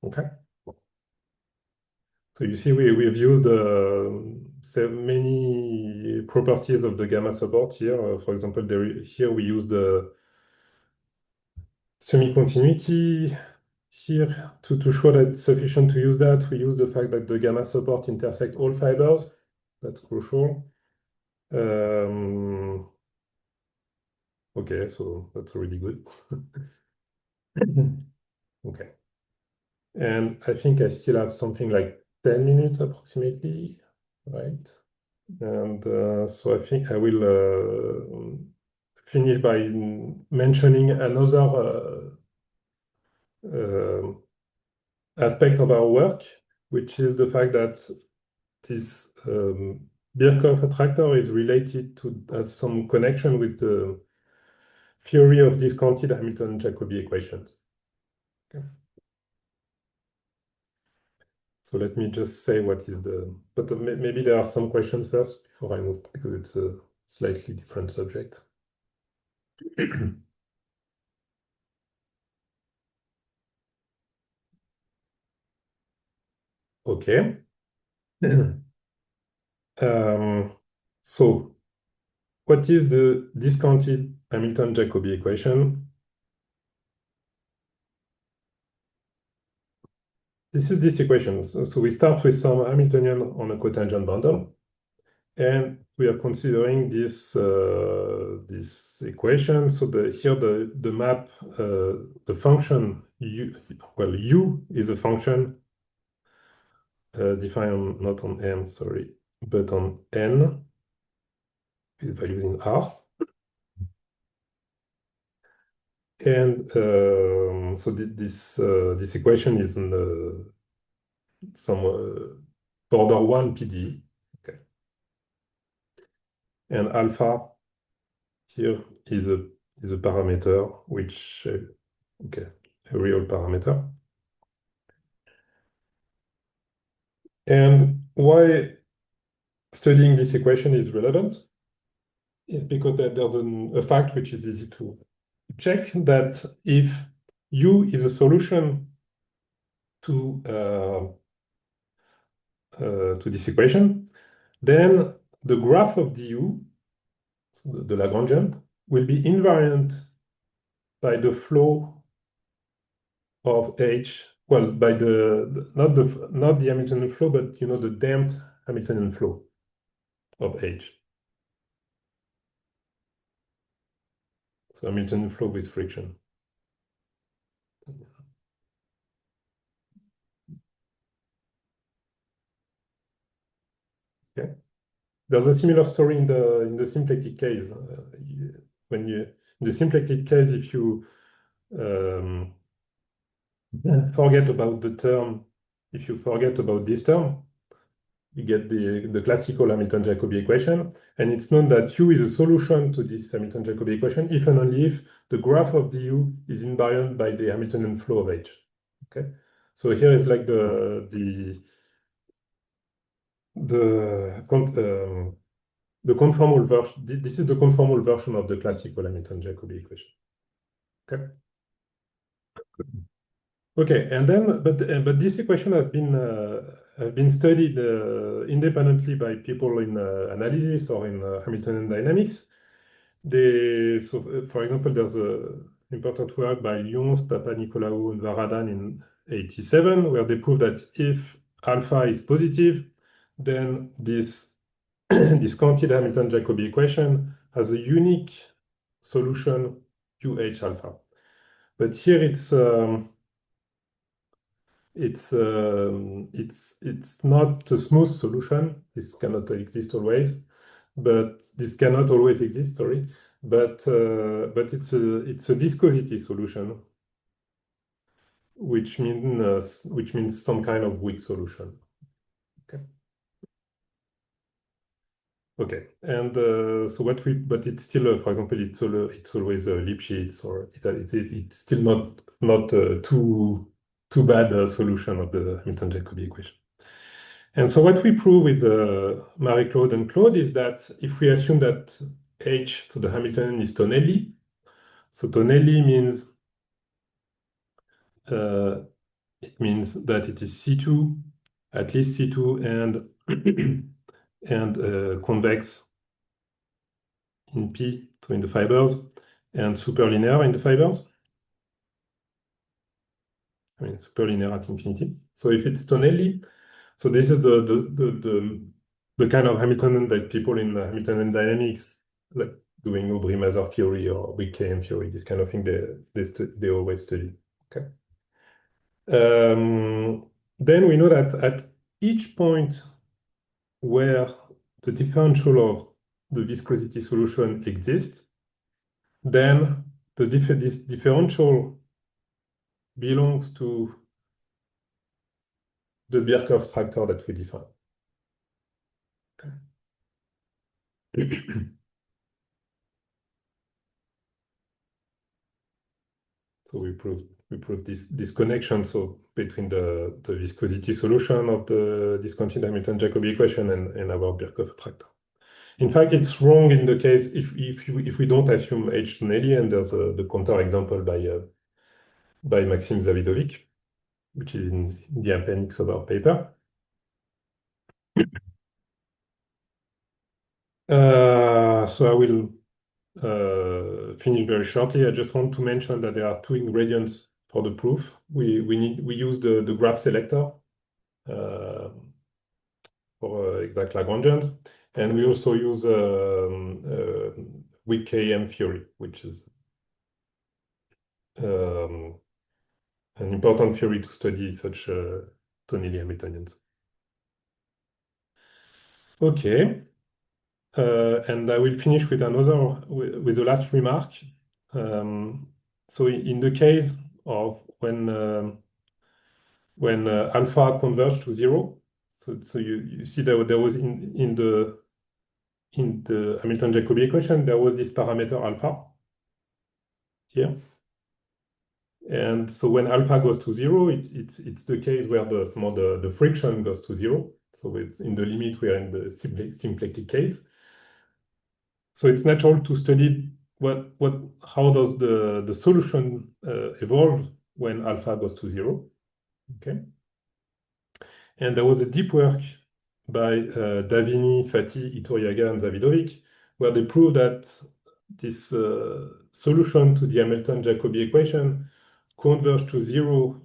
[SPEAKER 2] Okay. So you see, we've used many properties of the gamma support here. For example, here we use the semi-continuity. Here, to show that it's sufficient to use that, we use the fact that the gamma support intersect all fibers. That's crucial. Okay, so that's already good. Okay. And I think I still have something like 10 minutes approximately, right? And so I think I will finish by mentioning another aspect of our work, which is the fact that this Birkhoff attractor is related to some connection with the theory of discounted Hamilton-Jacobi equations. Okay. So let me just say what is but maybe there are some questions first before I move, because it's a slightly different subject. Okay. So what is the discounted Hamilton-Jacobi equation? This is this equation. So we start with some Hamiltonian on a cotangent bundle, and we are considering this this equation. So here the map, the function u, well, u is a function defined not on M, sorry, but on N with values in R. And so this equation is in some order 1 PDE. Okay. And alpha here is a parameter which okay, a real parameter. And why studying this equation is relevant? is because there's a fact which is easy to check, that if U is a solution to this equation, then the graph of du, so the Lagrangian, will be invariant by the flow of H, well, by not the Hamiltonian flow, but the damped Hamiltonian flow of H. So Hamiltonian flow with friction. Okay. There's a similar story in the symplectic case. In the symplectic case, if you forget about the term, if you forget about this term, you get the classical Hamilton-Jacobi equation, and it's known that U is a solution to this Hamilton-Jacobi equation if and only if the graph of du is invariant by the Hamiltonian flow of H. Okay, so here is like the conformal version. This is the conformal version of the classical Hamilton-Jacobi equation. Okay. Okay, and then but this equation has been studied independently by people in analysis or in Hamiltonian dynamics. For example, there's an important work by Lyons, Papanicolaou, and Varadan in 1987, where they prove that if alpha is positive, then this discounted Hamilton-Jacobi equation has a unique solution UH alpha. But here it's not a smooth solution. This cannot exist always, but this cannot always exist. Sorry, but it's a viscosity solution, which means some kind of weak solution. Okay. Okay, and so but it's still, for example, it's always Lipschitz, or it's still not too bad a solution of the Hamilton-Jacobi equation. And so what we prove with Marie-Claude and Claude is that if we assume that H, so the Hamiltonian, is Tonelli, so Tonelli means it means that it is C2, at least C2, and convex in P, so in the fibers, and superlinear in the fibers. I mean, superlinear at infinity. So if it's Tonelli, so this is the kind of Hamiltonian that people in Hamiltonian dynamics, like doing Aubry-Mazur theory or weak KM theory, this kind of thing, they always study. Okay. Then we know that at each point where the differential of the viscosity solution exists, then this differential belongs to the Birkhoff attractor that we define. Okay. So we proved this connection between the viscosity solution of the discontinued Hamilton-Jacobi equation and our Birkhoff attractor. In fact, it's wrong in the case if we don't assume H Tonelli, and there's the counter example by Maxim Zavidovic, which is in the appendix of our paper. So I will finish very shortly. I just want to mention that there are two ingredients for the proof. We use the graph selector for exact Lagrangians, and we also use weak KM theory, which is an important theory to study such Tonelli Hamiltonians. Okay. And I will finish with the last remark. So in the case of when alpha converged to 0, so you see that there was in the Hamilton-Jacobi equation, there was this parameter alpha here. And so when alpha goes to 0, it's the case where the friction goes to 0. So it's in the limit we are in the symplectic case. So it's natural to study how does the solution evolve when alpha goes to 0. Okay. And there was a deep work by Davini, Fatih, Iturriaga, and Zavidovic, where they proved that this solution to the Hamilton-Jacobi equation converge to 0,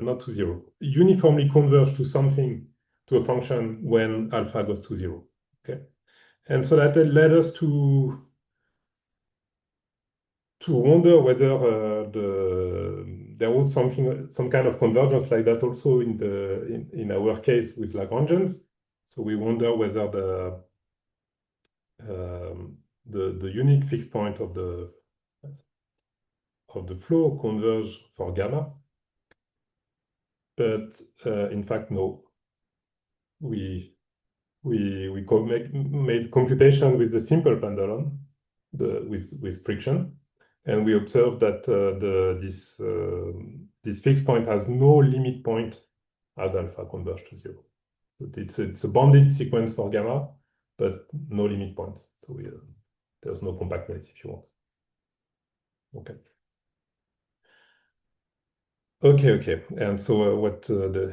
[SPEAKER 2] not to 0, uniformly converge to something, to a function when alpha goes to 0. Okay, and so that led us to wonder whether there was some kind of convergence like that also in our case with Lagrangians. So we wonder whether the unique fixed point of the flow converge for gamma, but in fact no. We made computation with the simple pendulum, with friction, and we observed that this fixed point has no limit point as alpha converge to 0. It's a bounded sequence for gamma, but no limit points. So there's no compactness if you want. Okay. Okay. And so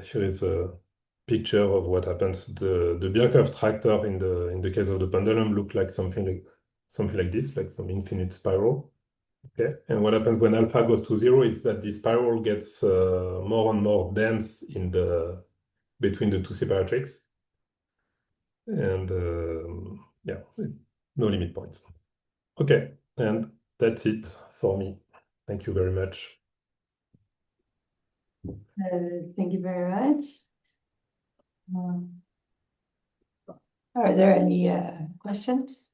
[SPEAKER 2] here is a picture of what happens. The Birkhoff attractor in the case of the pendulum looked like something like this, like some infinite spiral. Okay, and what happens when alpha goes to 0 is that the spiral gets more and more dense between the two separatrix, and yeah, no limit points. Okay, and that's it for me. Thank you very much.
[SPEAKER 1] Thank you very much. Are there any questions?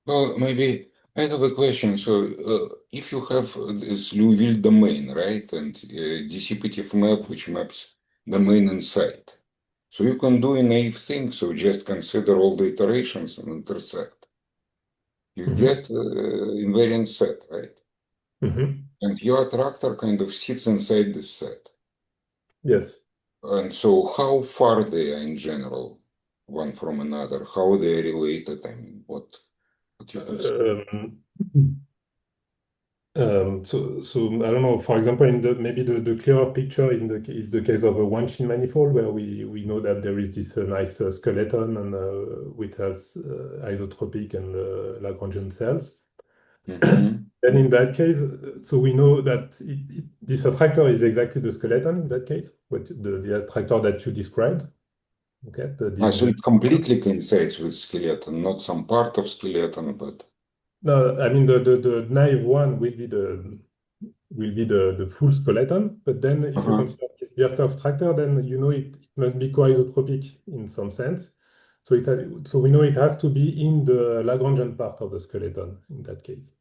[SPEAKER 3] Well, maybe I have a question. So, if you have this Liouville domain, right, and dissipative map which maps domain inside, so you can do a naive thing. So just consider all the iterations and intersect. You get invariant set, right? And your attractor kind of sits inside this set.
[SPEAKER 2] Yes.
[SPEAKER 3] And so, how far they are in general, one from another? How they are related? I mean, what you can say?
[SPEAKER 2] So I don't know. For example, maybe the clearer picture is the case of a one-shin manifold, where we know that there is this nice skeleton and which has isotropic and Lagrangian cells. Then in that case, so we know that this attractor is exactly the skeleton in that case, but the attractor that you described. Okay.
[SPEAKER 3] So it completely coincides with skeleton, not some part of skeleton, but.
[SPEAKER 2] No, I mean the naive one will be the full skeleton, but then if you consider this Birkhoff attractor, then you know it must be coisotropic in some sense. So we know it has to be in the Lagrangian part of the skeleton in that case.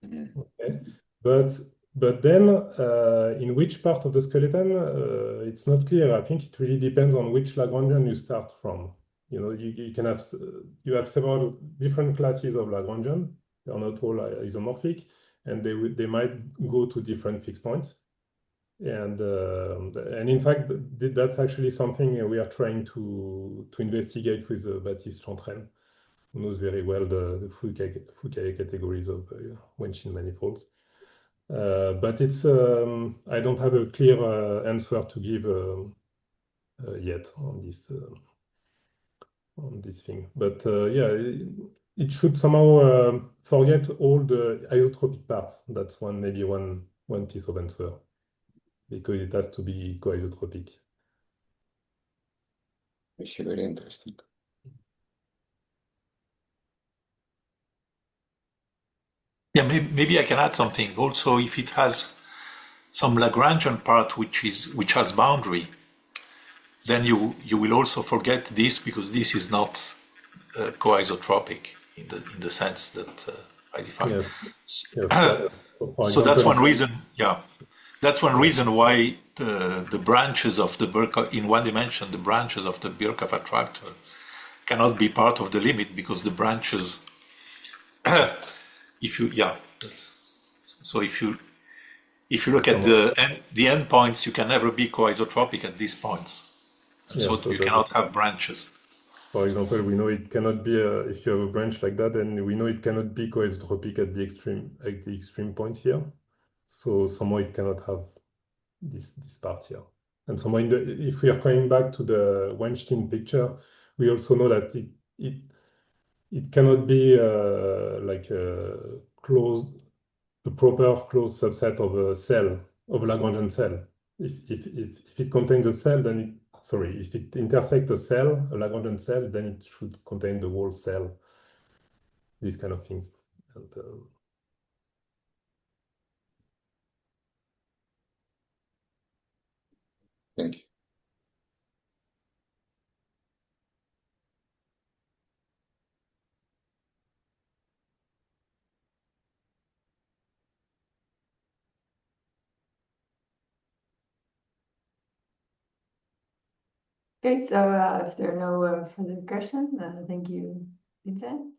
[SPEAKER 2] Okay, but then in which part of the skeleton it's not clear. I think it really depends on which Lagrangian you start from. You know, you have several different classes of Lagrangian. They are not all isomorphic, and they might go to different fixed points. And in fact, that's actually something we are trying to investigate with Baptiste Chantraine, who knows very well the Foucault categories of one-shin manifolds. But it's I don't have a clear answer to give yet on this thing. But yeah, it should somehow forget all the isotropic parts. That's maybe one piece of answer, because it has to be coisotropic.
[SPEAKER 3] It's very interesting.
[SPEAKER 7] Yeah, maybe I can add something. Also, if it has some Lagrangian part which has boundary, then you will also forget this, because this is not coisotropic in the sense that I define.
[SPEAKER 2] Yes.
[SPEAKER 7] So that's one reason. Yeah, that's one reason why the branches of the Birkhoff in one dimension, the branches of the Birkhoff attractor cannot be part of the limit, because the branches. If you look at the endpoints, you can never be coisotropic at these points. So
[SPEAKER 2] so
[SPEAKER 7] you cannot have branches.
[SPEAKER 2] for example, we know it cannot be if you have a branch like that, then we know it cannot be coisotropic at the extreme point here. So somehow it cannot have this part here. And somehow if we are coming back to the Weinstein picture, we also know that it cannot be like a proper closed subset of a cell, of a Lagrangian cell. If it contains a cell, then if it intersects a cell, a Lagrangian cell, then it should contain the whole cell. These kind of things. And,
[SPEAKER 3] Thank you.
[SPEAKER 1] Okay, so if there are no further questions, thank you, Vincent.